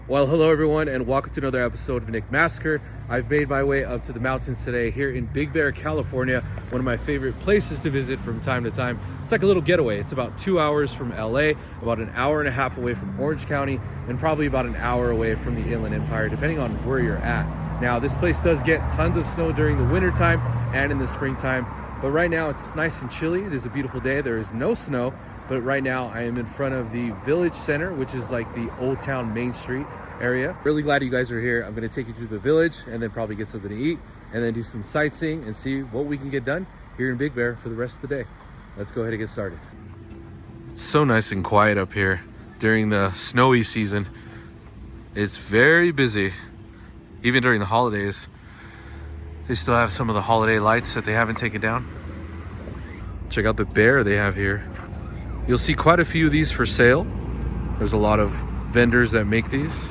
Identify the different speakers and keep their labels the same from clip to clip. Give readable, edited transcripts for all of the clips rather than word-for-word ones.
Speaker 1: Well, hello everyone, and welcome to another episode of Nick Massacre. I've made my way up to the mountains today here in Big Bear, California, one of my favorite places to visit from time to time. It's like a little getaway. It's about 2 hours from LA, about an hour and a half away from Orange County, and probably about an hour away from the Inland Empire, depending on where you're at. Now, this place does get tons of snow during the winter time and in the springtime, but right now it's nice and chilly. It is a beautiful day. There is no snow. But right now I am in front of the Village Center, which is like the Old Town Main Street area. Really glad you guys are here. I'm gonna take you to the village and then probably get something to eat and then do some sightseeing and see what we can get done here in Big Bear for the rest of the day. Let's go ahead and get started. It's so nice and quiet up here during the snowy season. It's very busy, even during the holidays. They still have some of the holiday lights that they haven't taken down. Check out the bear they have here. You'll see quite a few of these for sale. There's a lot of vendors that make these.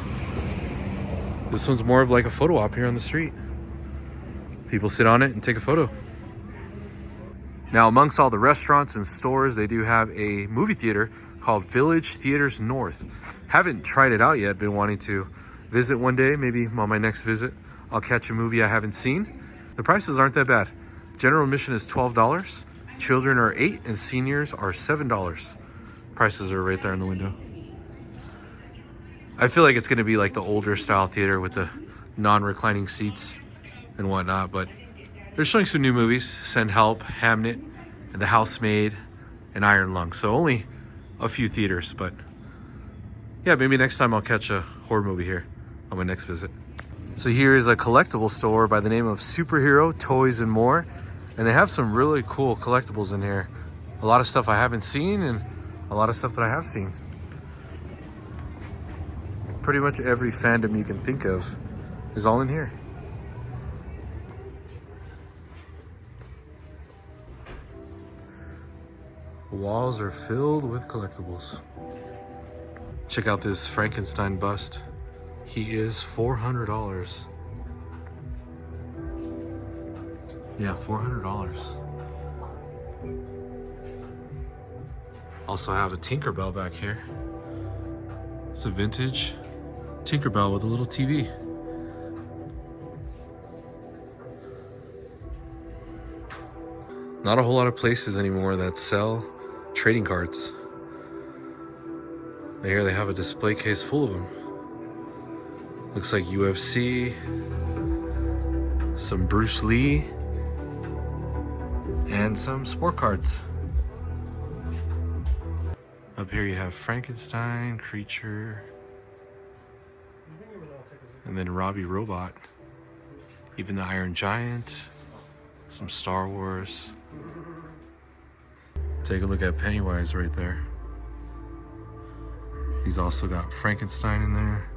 Speaker 1: This one's more of like a photo op here on the street. People sit on it and take a photo. Now, amongst all the restaurants and stores, they do have a movie theater called Village Theaters North. Haven't tried it out yet, been wanting to visit one day. Maybe on my next visit, I'll catch a movie I haven't seen. The prices aren't that bad. General admission is $12. Children are $8 and seniors are $7. Prices are right there in the window. I feel like it's gonna be like the older style theater with the non-reclining seats and whatnot, but they're showing some new movies: Send Help, Hamnet, and The Housemaid, and Iron Lung. So only a few theaters, but yeah, maybe next time I'll catch a horror movie here on my next visit. So here is a collectible store by the name of Superhero Toys and More. And they have some really cool collectibles in here. A lot of stuff I haven't seen and a lot of stuff that I have seen. Pretty much every fandom you can think of is all in here. The walls are filled with collectibles. Check out this Frankenstein bust. He is $400. Yeah, $400. Also have a Tinkerbell back here. It's a vintage Tinkerbell with a little TV. Not a whole lot of places anymore that sell trading cards. Here they have a display case full of them. Looks like UFC, some Bruce Lee, and some sport cards. Up here you have Frankenstein, Creature, and then Robbie Robot, even the Iron Giant, some Star Wars. Take a look at Pennywise right there. He's also got Frankenstein in there,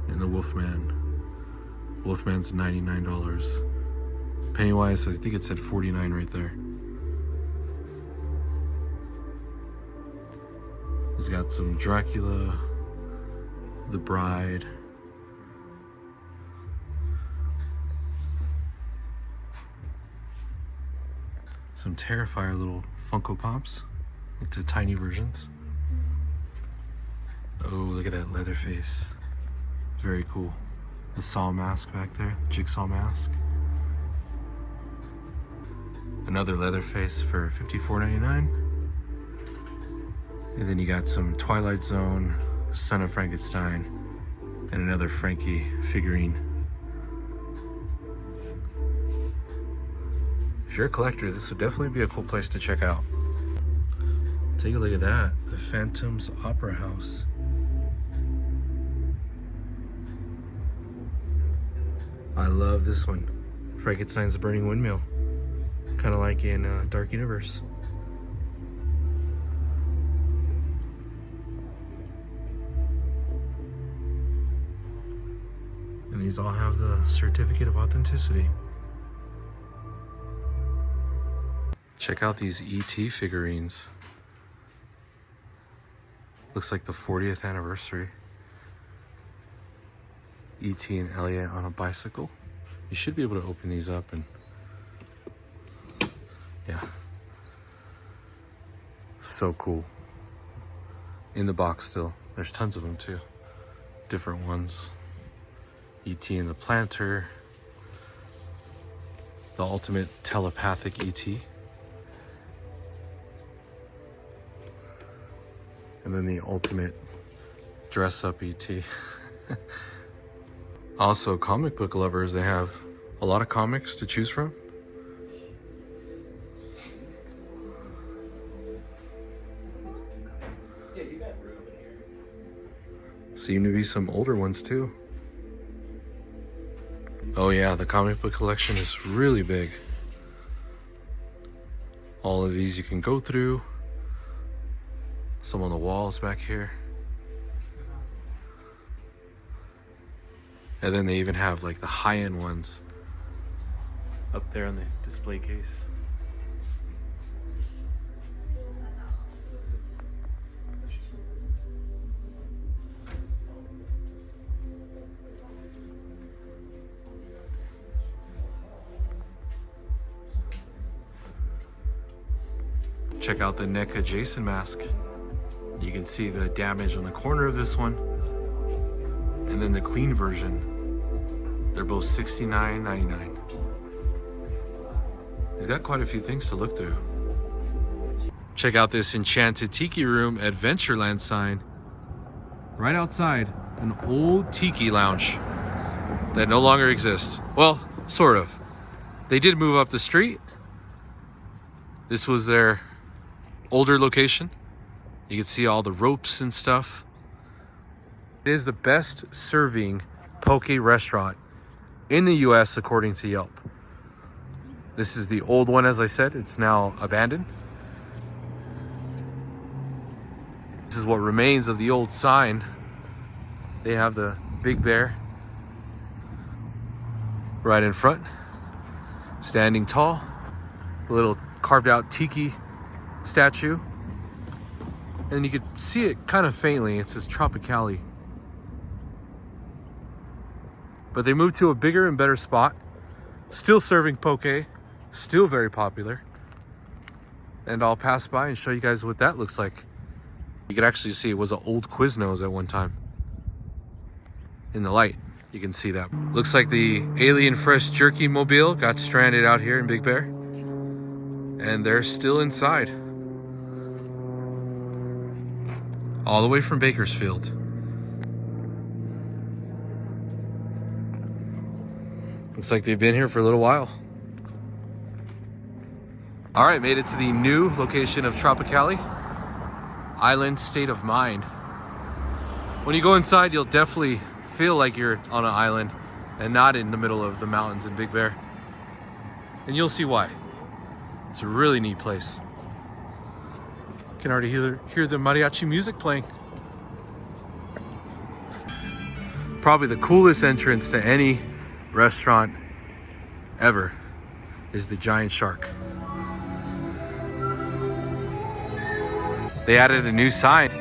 Speaker 1: and the Wolfman. Wolfman's $99. Pennywise, I think it said $49 right there. He's got some Dracula, the Bride, some Terrifier little Funko Pops, like the tiny versions. Oh, look at that Leatherface. Very cool. The Saw mask back there, Jigsaw mask. Another Leatherface for $54.99. And then you got some Twilight Zone, Son of Frankenstein, and another Frankie figurine. If you're a collector, this would definitely be a cool place to check out. Take a look at that, the Phantom's Opera House. I love this one. Frankenstein's Burning Windmill. Kind of like in Dark Universe. And these all have the certificate of authenticity. Check out these ET figurines. Looks like the 40th anniversary. ET and Elliot on a bicycle. You should be able to open these up and yeah. So cool. In the box still. There's tons of them too. Different ones. ET and the Planter. The ultimate telepathic ET. And then the ultimate dress-up ET. Also, comic book lovers, they have a lot of comics to choose from. Seem to be some older ones too. Oh yeah, the comic book collection is really big. All of these you can go through. Some on the walls back here. And then they even have like the high-end ones up there on the display case. Check out the NECA Jason mask. You can see the damage on the corner of this one. And then the clean version. They're both $69.99. He's got quite a few things to look through. Check out this enchanted tiki room Adventureland sign. Right outside, an old tiki lounge that no longer exists. Well, sort of. They did move up the street. This was their older location. You can see all the ropes and stuff. It is the best serving poke restaurant in the US according to Yelp. This is the old one, as I said. It's now abandoned. This is what remains of the old sign. They have the Big Bear right in front, standing tall. A little carved out tiki statue. And you could see it kind of faintly. It says Tropicali. But they moved to a bigger and better spot. Still serving poke. Still very popular. And I'll pass by and show you guys what that looks like. You can actually see it was an old Quiznos at one time. In the light, you can see that. Looks like the Alien Fresh Jerky Mobile got stranded out here in Big Bear. And they're still inside. All the way from Bakersfield. Looks like they've been here for a little while. All right, made it to the new location of Tropicali. Island State of Mind. When you go inside, you'll definitely feel like you're on an island and not in the middle of the mountains in Big Bear. And you'll see why. It's a really neat place. You can already hear the mariachi music playing. Probably the coolest entrance to any restaurant ever is the giant shark. They added a new sign.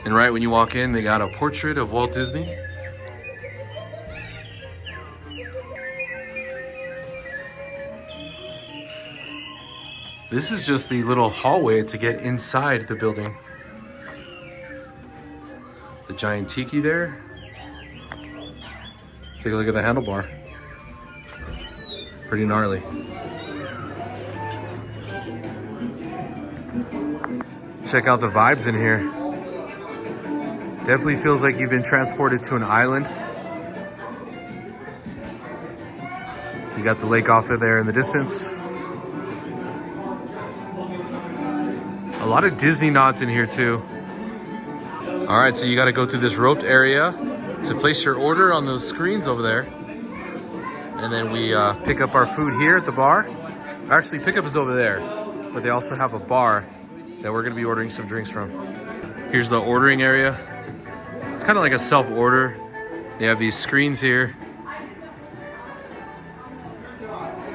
Speaker 1: And right when you walk in, they got a portrait of Walt Disney. This is just the little hallway to get inside the building. The giant tiki there. Take a look at the handlebar. Pretty gnarly. Check out the vibes in here. Definitely feels like you've been transported to an island. You got the lake off of there in the distance. A lot of Disney nods in here too. All right, so you got to go through this roped area to place your order on those screens over there. And then we pick up our food here at the bar. Actually, pickup is over there, but they also have a bar that we're gonna be ordering some drinks from. Here's the ordering area. It's kind of like a self-order. They have these screens here.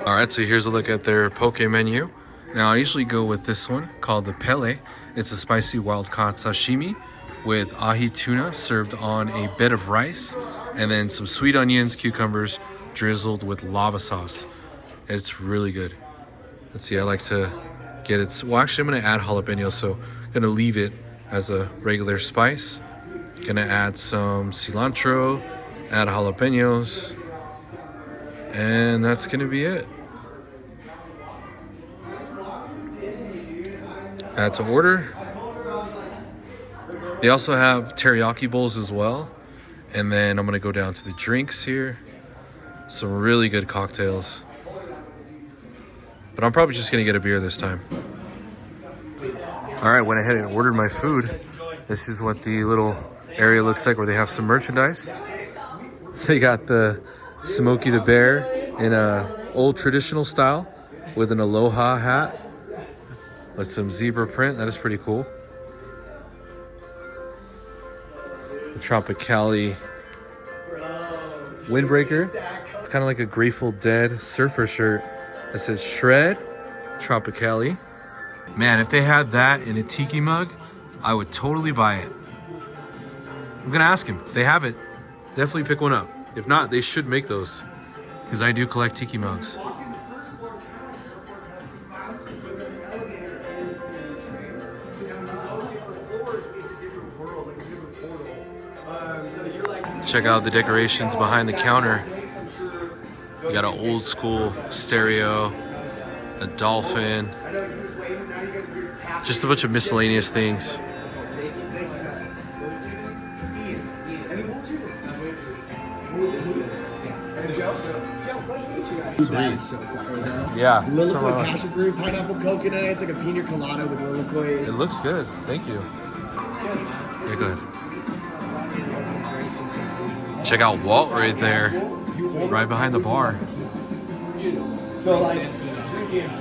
Speaker 1: All right, so here's a look at their poke menu. Now I usually go with this one called the Pele. It's a spicy wild-caught sashimi with ahi tuna served on a bed of rice, and then some sweet onions, cucumbers drizzled with lava sauce. It's really good. Let's see, I like to get it. Well, actually I'm gonna add jalapeno, so I'm gonna leave it as a regular spice. Gonna add some cilantro, add jalapenos, and that's gonna be it. Add to order. They also have teriyaki bowls as well. And then I'm gonna go down to the drinks here. Some really good cocktails. But I'm probably just gonna get a beer this time. All right, went ahead and ordered my food. This is what the little area looks like where they have some merchandise. They got the Smokey the Bear in a old traditional style with an aloha hat with some zebra print. That is pretty cool. The Tropicali windbreaker. It's kind of like a Grateful Dead surfer shirt that says Shred Tropicali. Man, if they had that in a tiki mug, I would totally buy it. I'm gonna ask him. If they have it, definitely pick one up. If not, they should make those, because I do collect tiki mugs. Check out the decorations behind the counter. You got an old school stereo, a dolphin, just a bunch of miscellaneous things. Yeah.
Speaker 2: Liloquid passion fruit, pineapple coconut. It's like a pina colada with liloquid.
Speaker 1: It looks good. Thank you. Yeah, go ahead. Check out Walt right there, right behind the bar.
Speaker 2: So like,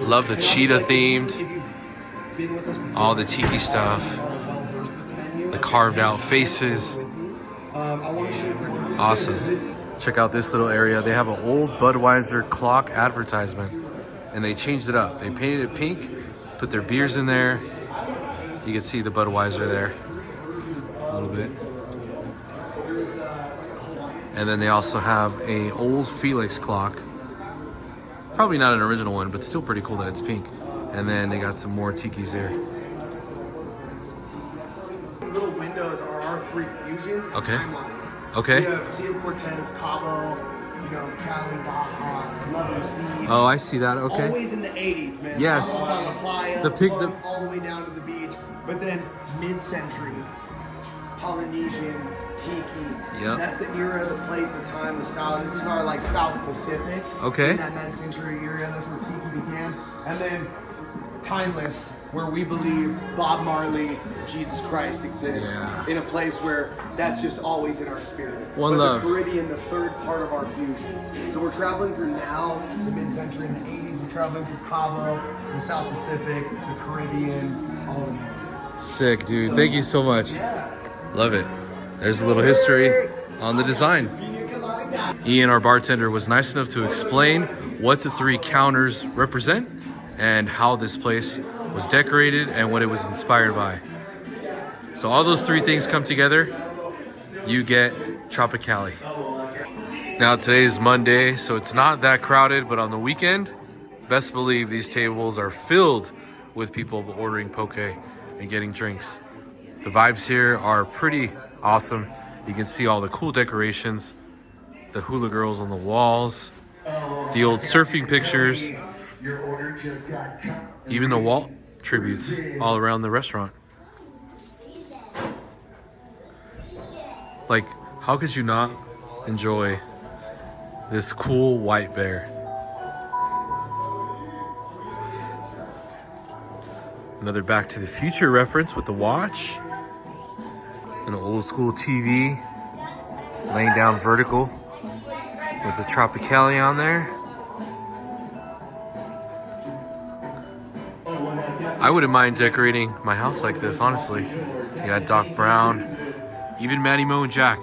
Speaker 1: love the cheetah themed, all the tiki stuff, the carved out faces. Awesome. Check out this little area. They have an old Budweiser clock advertisement, and they changed it up. They painted it pink, put their beers in there. You can see the Budweiser there a little bit. And then they also have a old Felix clock. Probably not an original one, but still pretty cool that it's pink. And then they got some more tikis here.
Speaker 2: Little windows are our three fusions and timelines.
Speaker 1: Okay.
Speaker 2: We have Sea of Cortez, Cabo, Cali, Baja, Lovers Beach.
Speaker 1: Oh, I see that. Okay.
Speaker 2: Always in the 80s, man.
Speaker 1: Yes.
Speaker 2: On La Playa,
Speaker 1: the pig,
Speaker 2: all the way down to the beach. But then mid-century, Polynesian, tiki.
Speaker 1: Yep.
Speaker 2: That's the era, the place, the time, the style. This is our like South Pacific.
Speaker 1: Okay.
Speaker 2: In that mid-century area, that's where tiki began. And then timeless, where we believe Bob Marley, Jesus Christ exists.
Speaker 1: Yeah.
Speaker 2: In a place where that's just always in our spirit.
Speaker 1: One love.
Speaker 2: The Caribbean, the third part of our fusion. So we're traveling through now, the mid-century and the 80s. We're traveling through Cabo, the South Pacific, the Caribbean, all in one.
Speaker 1: Sick, dude. Thank you so much.
Speaker 2: Yeah.
Speaker 1: Love it. There's a little history on the design. Ian, our bartender, was nice enough to explain what the three counters represent and how this place was decorated and what it was inspired by. So all those three things come together, you get Tropicali. Now today's Monday, so it's not that crowded, but on the weekend, best believe these tables are filled with people ordering poke and getting drinks. The vibes here are pretty awesome. You can see all the cool decorations, the hula girls on the walls, the old surfing pictures, even the Walt tributes all around the restaurant. Like, how could you not enjoy this cool white bear? Another Back to the Future reference with the watch. An old school TV laying down vertical with the Tropicali on there. I wouldn't mind decorating my house like this, honestly. You got Doc Brown, even Matty Mo and Jack.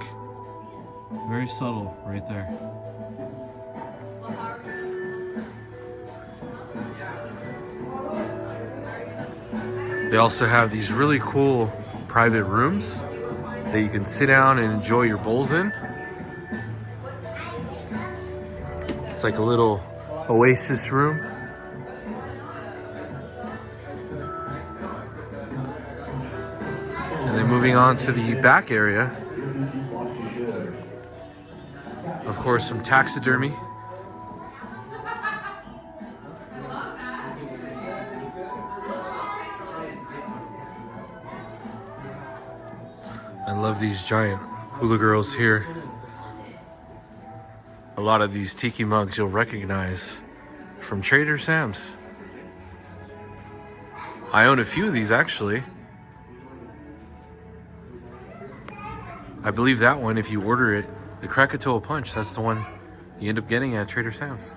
Speaker 1: Very subtle right there. They also have these really cool private rooms that you can sit down and enjoy your bowls in. It's like a little oasis room. moving on to the back area. Of course, some taxidermy. I love these giant hula girls here. A lot of these tiki mugs you'll recognize from Trader Sam's. I own a few of these actually. I believe that one, if you order it, the Krakatoa Punch, that's the one you end up getting at Trader Sam's.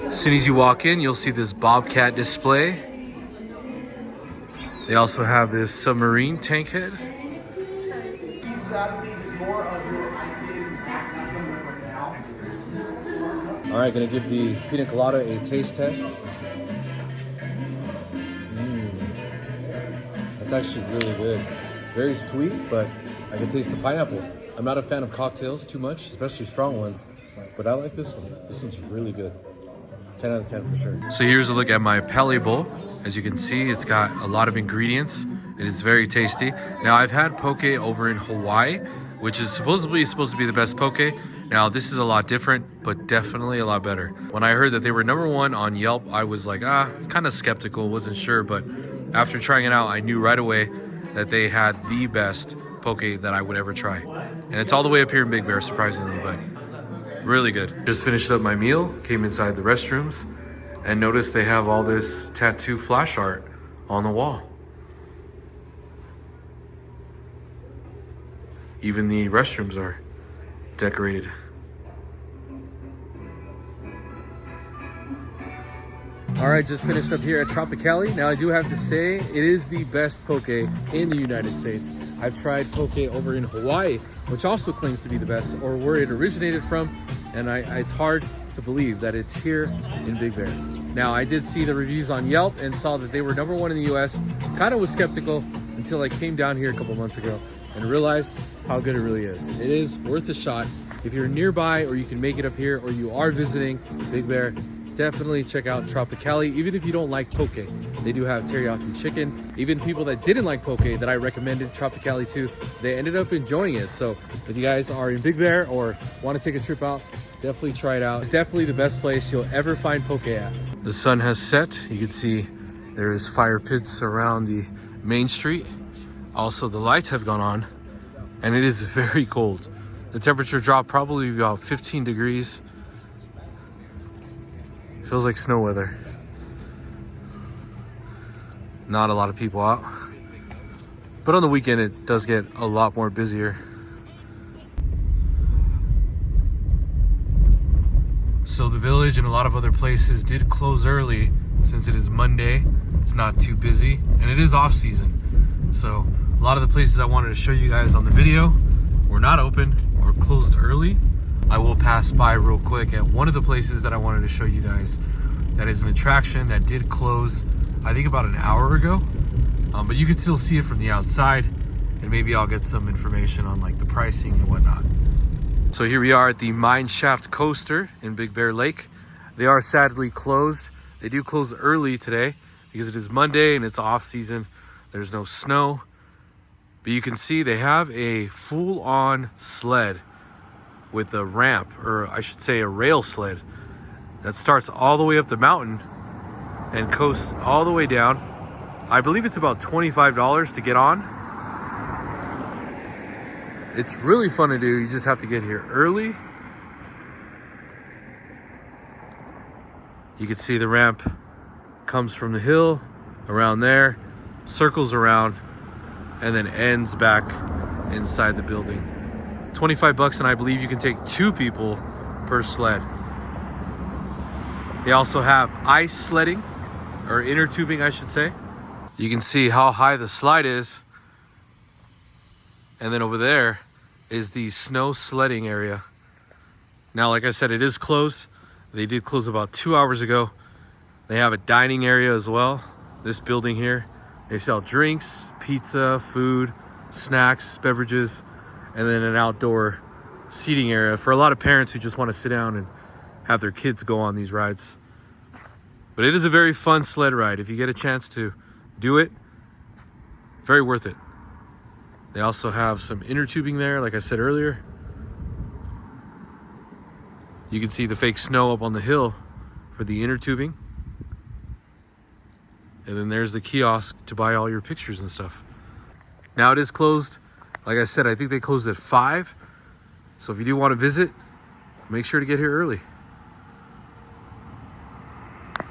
Speaker 1: As soon as you walk in, you'll see this Bobcat display. They also have this submarine tank head. All right, gonna give the pina colada a taste test. That's actually really good. Very sweet, but I can taste the pineapple. I'm not a fan of cocktails too much, especially strong ones, but I like this one. This one's really good. 10 out of 10 for sure. So here's a look at my pele bowl. As you can see, it's got a lot of ingredients. It is very tasty. Now, I've had poke over in Hawaii, which is supposedly supposed to be the best poke. Now, this is a lot different, but definitely a lot better. When I heard that they were #1 on Yelp, I was like, kind of skeptical, wasn't sure. But after trying it out, I knew right away that they had the best poke that I would ever try. And it's all the way up here in Big Bear, surprisingly, but really good. Just finished up my meal, came inside the restrooms, and noticed they have all this tattoo flash art on the wall. Even the restrooms are decorated. All right, just finished up here at Tropicali. Now, I do have to say, it is the best poke in the United States. I've tried poke over in Hawaii, which also claims to be the best, or where it originated from, and it's hard to believe that it's here in Big Bear. Now, I did see the reviews on Yelp and saw that they were #1 in the US. Kind of was skeptical until I came down here a couple months ago and realized how good it really is. It is worth a shot. If you're nearby or you can make it up here or you are visiting Big Bear, definitely check out Tropicali. Even if you don't like poke, they do have teriyaki chicken. Even people that didn't like poke that I recommended Tropicali to, they ended up enjoying it. So if you guys are in Big Bear or want to take a trip out, definitely try it out. It's definitely the best place you'll ever find poke at. The sun has set. You can see there is fire pits around the main street. Also, the lights have gone on and it is very cold. The temperature dropped probably about 15 degrees. Feels like snow weather. Not a lot of people out. But on the weekend, it does get a lot more busier. So the village and a lot of other places did close early since it is Monday. It's not too busy and it is off season. So a lot of the places I wanted to show you guys on the video were not open or closed early. I will pass by real quick at one of the places that I wanted to show you guys. That is an attraction that did close, I think about an hour ago. But you can still see it from the outside, and maybe I'll get some information on like the pricing and whatnot. So here we are at the Mineshaft Coaster in Big Bear Lake. They are sadly closed. They do close early today because it is Monday and it's off season. There's no snow. But you can see they have a full-on sled with a ramp, or I should say a rail sled, that starts all the way up the mountain and coasts all the way down. I believe it's about $25 to get on. It's really fun to do. You just have to get here early. You can see the ramp comes from the hill around there, circles around, and then ends back inside the building. 25 bucks, and I believe you can take 2 people per sled. They also have ice sledding, or inner tubing, I should say. You can see how high the slide is. And then over there is the snow sledding area. Now, like I said, it is closed. They did close about 2 hours ago. They have a dining area as well. This building here, they sell drinks, pizza, food, snacks, beverages, and then an outdoor seating area for a lot of parents who just want to sit down and have their kids go on these rides. But it is a very fun sled ride. If you get a chance to do it, very worth it. They also have some inner tubing there, like I said earlier. You can see the fake snow up on the hill for the inner tubing. And then there's the kiosk to buy all your pictures and stuff. Now it is closed. Like I said, I think they closed at 5. So if you do want to visit, make sure to get here early.